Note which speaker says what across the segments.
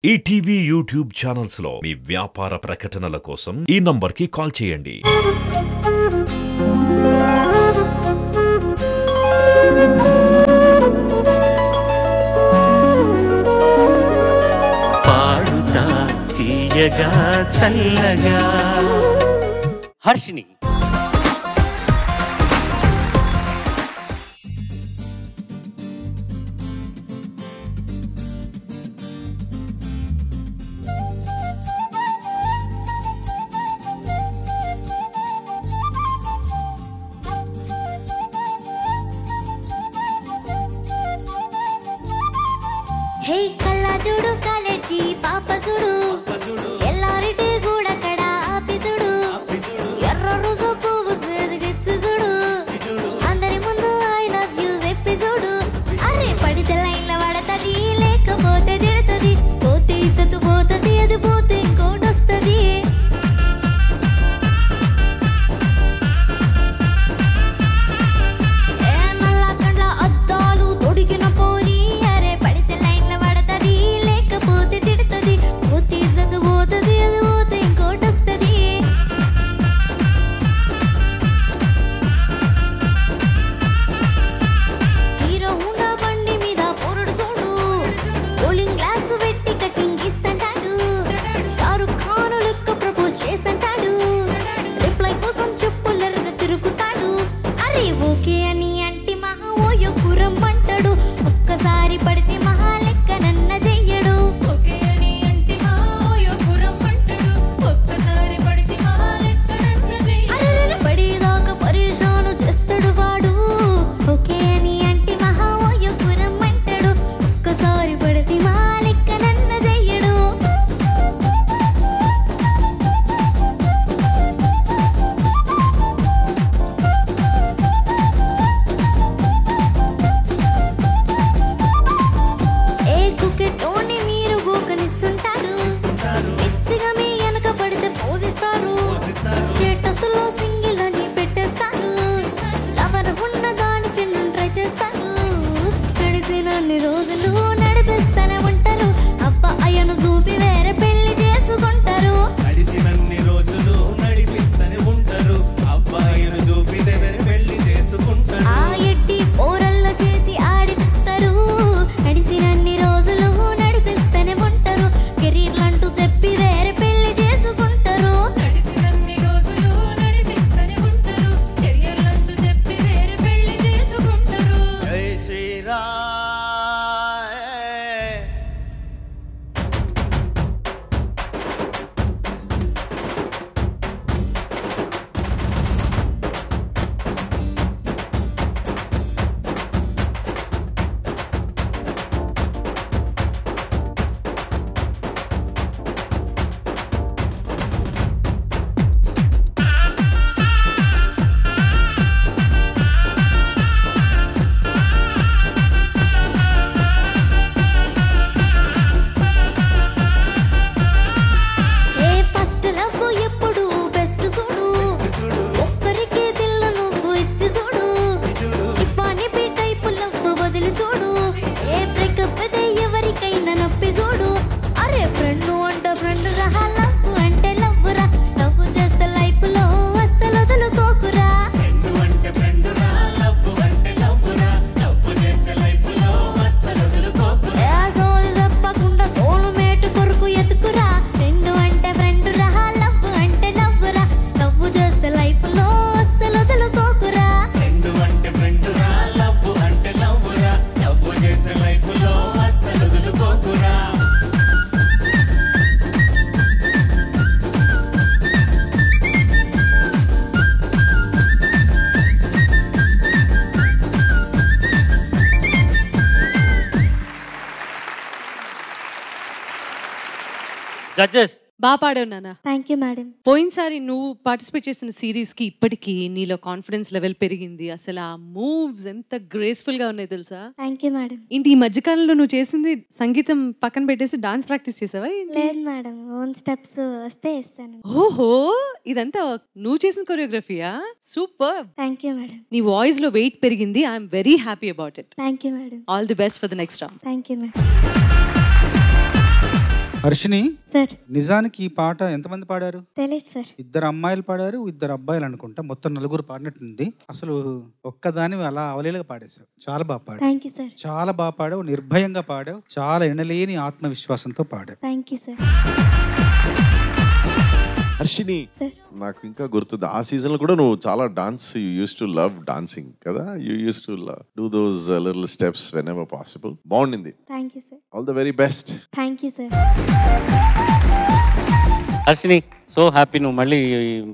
Speaker 1: ETV YouTube channels లో మీ వ్యాపార ప్రకటనల కోసం ఈ నంబర్కి కాల్ చేయండి.
Speaker 2: పాడుతా తీయగా చల్లగా హర్షిని
Speaker 3: హే కల్లా చూడు కాలేజీ పాప చూడు ఎల్లారిటి కూడా కడ ఆపి చూడు ఎర్ర రోజు పువ్వు సేదిగిచ్చి చూడు అందరి ముందు ఐ లవ్ యూ చెప్పి చూడు అరే పడితే లైన్ల పడతది లేకపోతే తిరుతుంది పోతే ఇచ్చతు పోతుంది అది పోతే ఇంకోటి వస్తుంది నల్ల కండ్ల అద్దాలు తొడిగిన పోరి ఒక్కసారి పడితే మహా లెక్క నన్న చెయ్యడు పడేదాకా పరేషాను చేస్తాడు వాడు ఓకే అని అంటే మహా ఓయపురం అంటాడు ఒక్కసారి పడితే మహా లెక్క నన్న చెయ్యడు స్టేటస్లో సింగిల్ అని పెట్టేస్తారు లవర్ ఉన్న దాని ఫ్రెండ్ ట్రై చేస్తారు నడిచినన్ని రోజులు నడిపిస్తూనే ఉంటారు అబ్బా అయ్యను చూపి వేరే పెళ్లి చేసుకుంటారు
Speaker 2: నడిచినన్ని రోజులు నడిపిస్తూనే ఉంటారు అబ్బాయిను చూపి వేరే పెళ్లి చేసుకుంటారు
Speaker 3: ఆ ఎట్టి పోరల్లో చేసి ఆడిపిస్తారు నడిచినన్ని రోజులు నడిపిస్తూనే ఉంటారు కెరీర్ అంటూ చెప్పి వేరే పెళ్లి చేసుకుంటారు
Speaker 2: జడ్జెస్
Speaker 4: బాగా పాడావు నాన్న.
Speaker 3: Thank you madam.
Speaker 4: పోయినసారి నువ్వు పార్టిసిపేట్ చేసిన సిరీస్ కి ఇప్పటికి నీలో కాన్ఫిడెన్స్ లెవెల్ పెరిగింది. అసలు ఆ మూవ్స్ ఎంత గ్రేస్ఫుల్ గా ఉన్నాయి తెలుసా?
Speaker 3: Thank you madam.
Speaker 4: ఏంటి ఈ మధ్యకాలంలో నువ్వు చేసింది సంగీతం పక్కన పెట్టేసి డాన్స్ ప్రాక్టీస్ చేసావా?
Speaker 3: లేదు మేడం, ఓన్ స్టెప్స్ వస్తే వేస్తాను.
Speaker 4: ఓహో, ఇదంతా నువ్వు చేసిన కొరియోగ్రఫీయా? సూపర్.
Speaker 3: Thank you madam.
Speaker 4: నీ వాయిస్ లో వెయిట్ పెరిగింది. I'm very happy about it.
Speaker 3: Thank you madam.
Speaker 4: All the best for the next round.
Speaker 3: Thank you madam.
Speaker 5: Harshini,
Speaker 3: sir
Speaker 5: నిజానికి ఈ పాట ఎంతమంది పాడారు?
Speaker 3: తెలియదు సార్.
Speaker 5: 2 అమ్మాయిలు పాడారు, 2 అబ్బాయిలు అనుకుంటా. మొత్తం 4 పాడినట్టుంది. అసలు ఒక్కదాని అలా అవలీలుగా పాడేశావు. చాలా బాగా పాడావు.
Speaker 3: Thank you sir.
Speaker 5: చాలా బాగా పాడావు, నిర్భయంగా పాడావు, చాలా ఎనలేని ఆత్మవిశ్వాసంతో పాడావు.
Speaker 3: Thank you sir.
Speaker 6: Harshini,
Speaker 3: sir
Speaker 6: నాకు ఇంకా గుర్తుంది ఆ సీజన్ లో కూడా నువ్వు చాలా dance, you use to love dancing కదా, you use to do those little steps whenever possible. బాగుండింది.
Speaker 3: Thank you sir.
Speaker 6: All the very best.
Speaker 3: Thank you sir.
Speaker 2: Harshini, so happy నువ్వు మళ్ళీ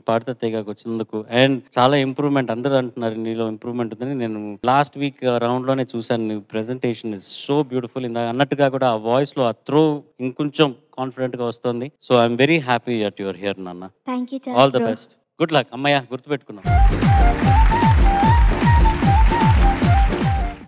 Speaker 2: పాడతా తెగాకు వచ్చినందుకు. అండ్ చాలా ఇంప్రూవ్మెంట్ అందరూ అంటున్నారు నీలో ఇంప్రూవ్మెంట్ ఉందని. నేను లాస్ట్ వీక్ రౌండ్ లోనే చూసాను. నీ ప్రెజెంటేషన్ ఇస్ సో బ్యూటిఫుల్. ఇందా అన్నట్టుగా కూడా ఆ వాయిస్ లో ఆ త్రో ఇంకొంచెం కాన్ఫిడెంట్ గా వస్తుంది. So I'm very happy at your here నాన్న.
Speaker 3: Thank you.
Speaker 2: All the best. Good luck అమ్మయ్య, గుర్తుపెట్టుకున్నాం.